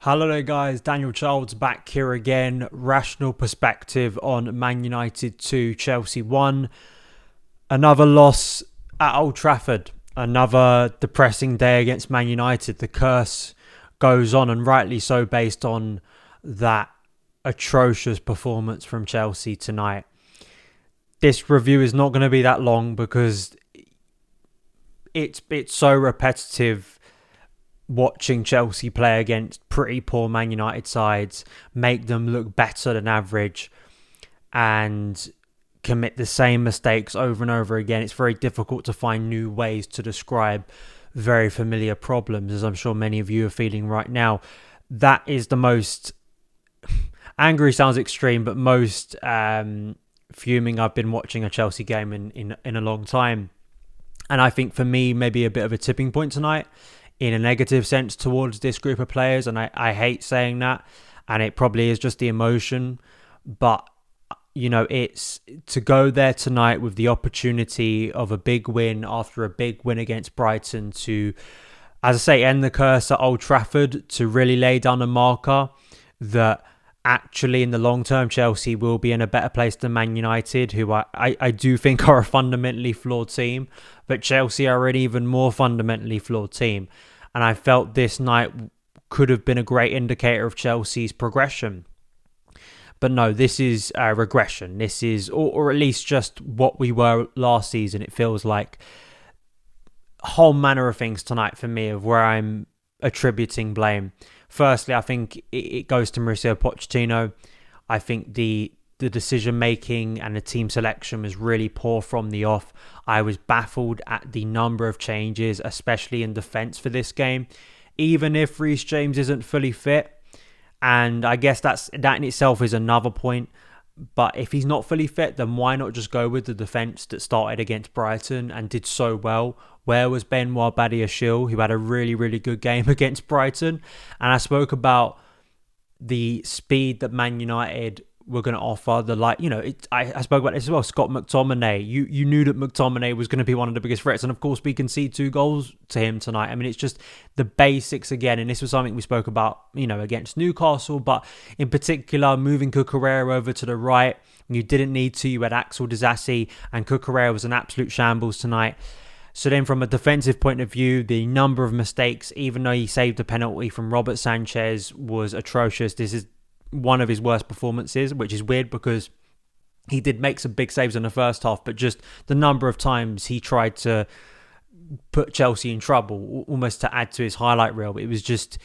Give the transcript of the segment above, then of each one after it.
Hello there guys, Daniel Childs back here again. Rational perspective on Man United 2, Chelsea 1. Another loss at Old Trafford. Another depressing day against Man United. The curse goes on, and rightly so, based on that atrocious performance from Chelsea tonight. This review is not going to be that long because it's so repetitive watching Chelsea play against pretty poor Man United sides, make them look better than average, and commit the same mistakes over and over again. It's very difficult to find new ways to describe very familiar problems, as I'm sure many of you are feeling right now. That is the most... angry sounds extreme, but most fuming I've been watching a Chelsea game in a long time. And I think for me, maybe a bit of a tipping point tonight in a negative sense towards this group of players. And I hate saying that. And it probably is just the emotion. But, you know, it's to go there tonight with the opportunity of a big win after a big win against Brighton to, as I say, end the curse at Old Trafford, to really lay down a marker that actually in the long term Chelsea will be in a better place than Man United, who I do think are a fundamentally flawed team, but Chelsea are an even more fundamentally flawed team. And I felt this night could have been a great indicator of Chelsea's progression. But no, this is a regression. This is, or at least just what we were last season. It feels like a whole manner of things tonight for me of where I'm attributing blame. Firstly, I think it goes to Mauricio Pochettino. I think the decision-making and the team selection was really poor from the off. I was baffled at the number of changes, especially in defence for this game. Even if Reece James isn't fully fit, and I guess that in itself is another point. But if he's not fully fit, then why not just go with the defence that started against Brighton and did so well? Where was Benoit Badiashile, who had a really, really good game against Brighton? And I spoke about the speed that Man United were going to offer. I spoke about this as well. Scott McTominay. You knew that McTominay was going to be one of the biggest threats. And of course, we concede 2 goals to him tonight. I mean, it's just the basics again. And this was something we spoke about, against Newcastle. But in particular, moving Cucurella over to the right. You didn't need to. You had Axel Disasi, and Cucurella was an absolute shambles tonight. So then from a defensive point of view, the number of mistakes, even though he saved a penalty from Robert Sanchez, was atrocious. This is one of his worst performances, which is weird because he did make some big saves in the first half, but just the number of times he tried to put Chelsea in trouble, almost to add to his highlight reel. It was just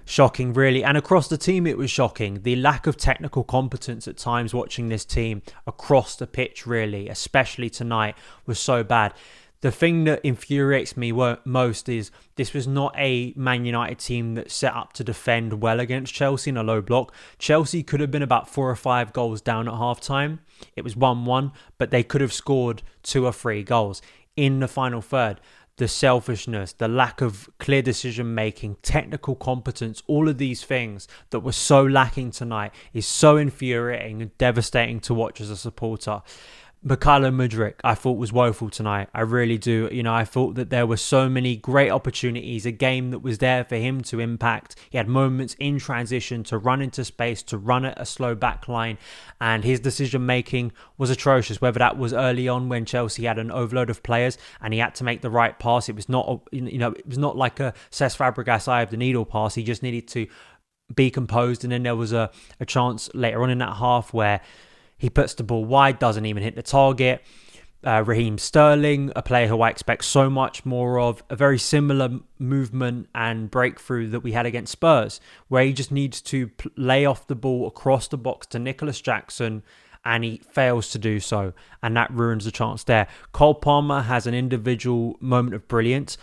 shocking, really. And across the team, it was shocking. The lack of technical competence at times watching this team across the pitch, really, especially tonight, was so bad. The thing that infuriates me most is this was not a Man United team that set up to defend well against Chelsea in a low block. Chelsea could have been about 4 or 5 goals down at half-time. It was 1-1, but they could have scored 2 or 3 goals in the final third. The selfishness, the lack of clear decision-making, technical competence, all of these things that were so lacking tonight is so infuriating and devastating to watch as a supporter. Mykhailo Mudryk, I thought, was woeful tonight. I really do. I thought that there were so many great opportunities, a game that was there for him to impact. He had moments in transition to run into space, to run at a slow back line, and his decision-making was atrocious, whether that was early on when Chelsea had an overload of players and he had to make the right pass. It was not, it was not like a Cesc Fabregas eye of the needle pass. He just needed to be composed, and then there was a chance later on in that half where he puts the ball wide, doesn't even hit the target. Raheem Sterling, a player who I expect so much more of, a very similar movement and breakthrough that we had against Spurs, where he just needs to lay off the ball across the box to Nicholas Jackson, and he fails to do so, and that ruins the chance there. Cole Palmer has an individual moment of brilliance,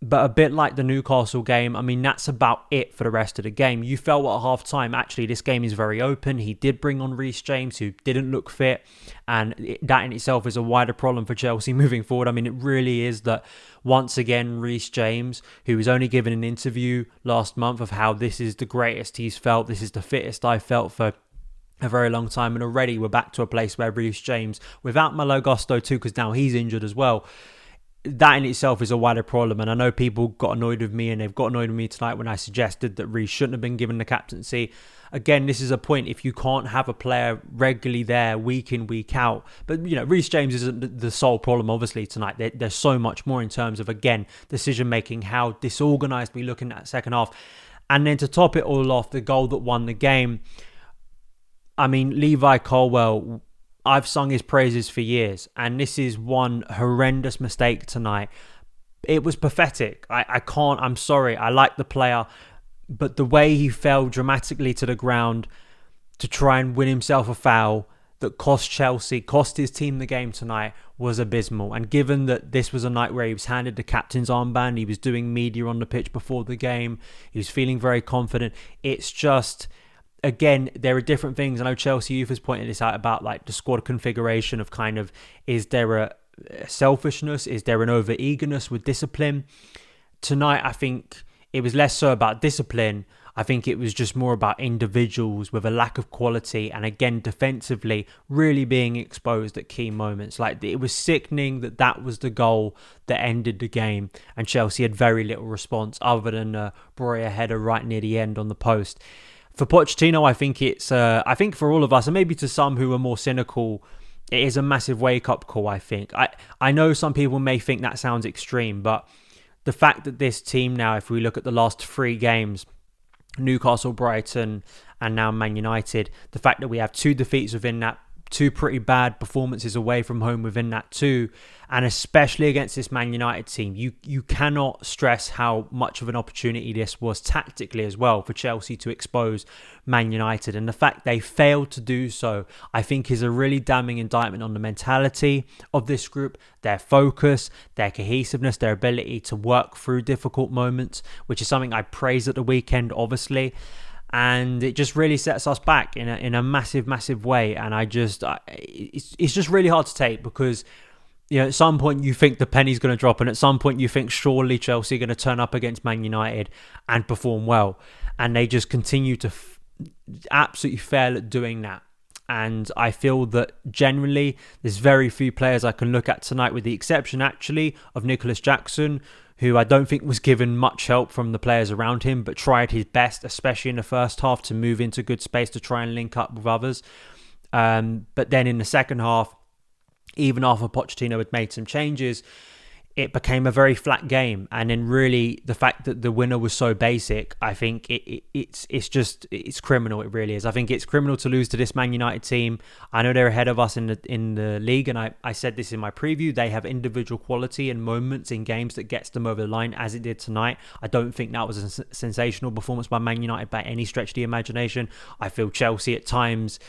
but a bit like the Newcastle game, I mean, that's about it for the rest of the game. You felt at half-time, actually, this game is very open. He did bring on Reece James, who didn't look fit, and that in itself is a wider problem for Chelsea moving forward. I mean, it really is that, once again, Reece James, who was only given an interview last month of how this is the greatest he's felt, this is the fittest I felt for a very long time, and already we're back to a place where Reece James, without Malo Gusto too, because now he's injured as well, that in itself is a wider problem. And I know people got annoyed with me, and they've got annoyed with me tonight when I suggested that Reece shouldn't have been given the captaincy. Again, this is a point. If you can't have a player regularly there week in, week out, but Reece James isn't the sole problem, obviously, tonight. There's so much more in terms of, again, decision making, how disorganised we look in that second half. And then to top it all off, the goal that won the game. I mean, Levi Colwill, I've sung his praises for years, and this is one horrendous mistake tonight. It was pathetic. I'm sorry. I like the player, but the way he fell dramatically to the ground to try and win himself a foul that cost his team the game tonight, was abysmal. And given that this was a night where he was handed the captain's armband, he was doing media on the pitch before the game, he was feeling very confident. It's just, again, there are different things. I know Chelsea Youth has pointed this out about like the squad configuration of kind of, is there a selfishness? Is there an over-eagerness with discipline? Tonight, I think it was less so about discipline. I think it was just more about individuals with a lack of quality, and again, defensively, really being exposed at key moments. Like, it was sickening that was the goal that ended the game, and Chelsea had very little response other than a Broya header right near the end on the post. For Pochettino, I think for all of us, and maybe to some who are more cynical, it is a massive wake-up call, I think. I know some people may think that sounds extreme, but the fact that this team now, if we look at the last 3 games, Newcastle, Brighton, and now Man United, the fact that we have 2 defeats within that, 2 pretty bad performances away from home within that too, and especially against this Man United team, you cannot stress how much of an opportunity this was tactically as well for Chelsea to expose Man United. And the fact they failed to do so, I think, is a really damning indictment on the mentality of this group, their focus, their cohesiveness, their ability to work through difficult moments, which is something I praised at the weekend, obviously. And it just really sets us back in a massive, massive way. And it's just really hard to take, because at some point you think the penny's going to drop, and at some point you think surely Chelsea are going to turn up against Man United and perform well. And they just continue to absolutely fail at doing that. And I feel that generally there's very few players I can look at tonight, with the exception actually of Nicholas Jackson, who I don't think was given much help from the players around him, but tried his best, especially in the first half, to move into good space to try and link up with others. But then in the second half, even after Pochettino had made some changes, it became a very flat game. And then really the fact that the winner was so basic, I think it's criminal. It really is. I think it's criminal to lose to this Man United team. I know they're ahead of us in the league, and I said this in my preview. They have individual quality and moments in games that gets them over the line, as it did tonight. I don't think that was a sensational performance by Man United by any stretch of the imagination. I feel Chelsea at times,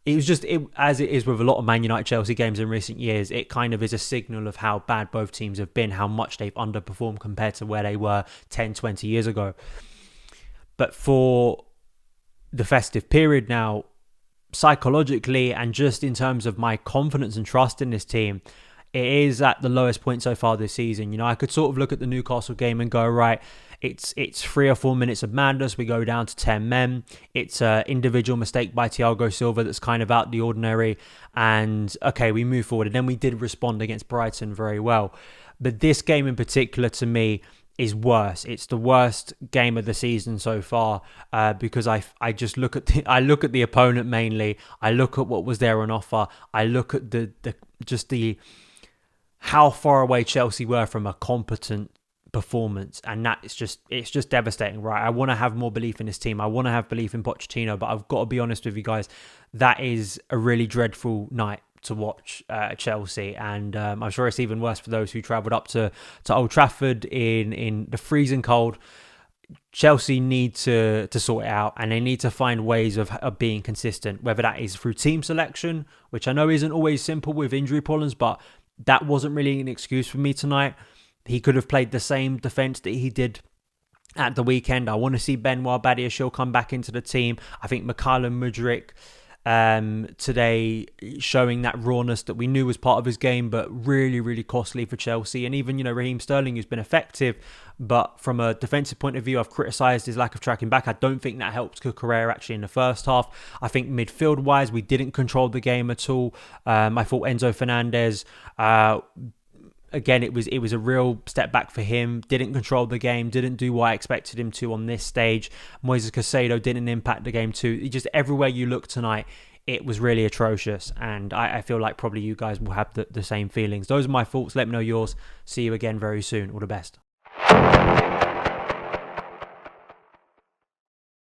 it was just, as it is with a lot of Man United Chelsea games in recent years, it kind of is a signal of how bad both teams have been, how much they've underperformed compared to where they were 10, 20 years ago. But for the festive period now, psychologically and just in terms of my confidence and trust in this team, it is at the lowest point so far this season. I could sort of look at the Newcastle game and go, right, it's 3 or 4 minutes of madness. We go down to 10 men. It's an individual mistake by Thiago Silva that's kind of out the ordinary. And okay, we move forward. And then we did respond against Brighton very well. But this game in particular, to me, is worse. It's the worst game of the season so far, because I just look at the opponent mainly. I look at what was there on offer. I look at the how far away Chelsea were from a competent performance, and that it's just devastating, right? I want to have more belief in this team. I want to have belief in Pochettino, but I've got to be honest with you guys, that is a really dreadful night to watch Chelsea, and I'm sure it's even worse for those who travelled up to Old Trafford in the freezing cold. Chelsea need to sort it out, and they need to find ways of being consistent, whether that is through team selection, which I know isn't always simple with injury problems, but that wasn't really an excuse for me tonight. He could have played the same defence that he did at the weekend. I want to see Benoit Badiashile come back into the team. I think Mykhailo Mudryk today showing that rawness that we knew was part of his game, but really, really costly for Chelsea. And even, Raheem Sterling, who's been effective, but from a defensive point of view, I've criticised his lack of tracking back. I don't think that helped Cucurella actually in the first half. I think midfield-wise, we didn't control the game at all. I thought Enzo Fernandez again, it was a real step back for him. Didn't control the game. Didn't do what I expected him to on this stage. Moises Caicedo didn't impact the game too. Just everywhere you look tonight, it was really atrocious. And I feel like probably you guys will have the same feelings. Those are my thoughts. Let me know yours. See you again very soon. All the best.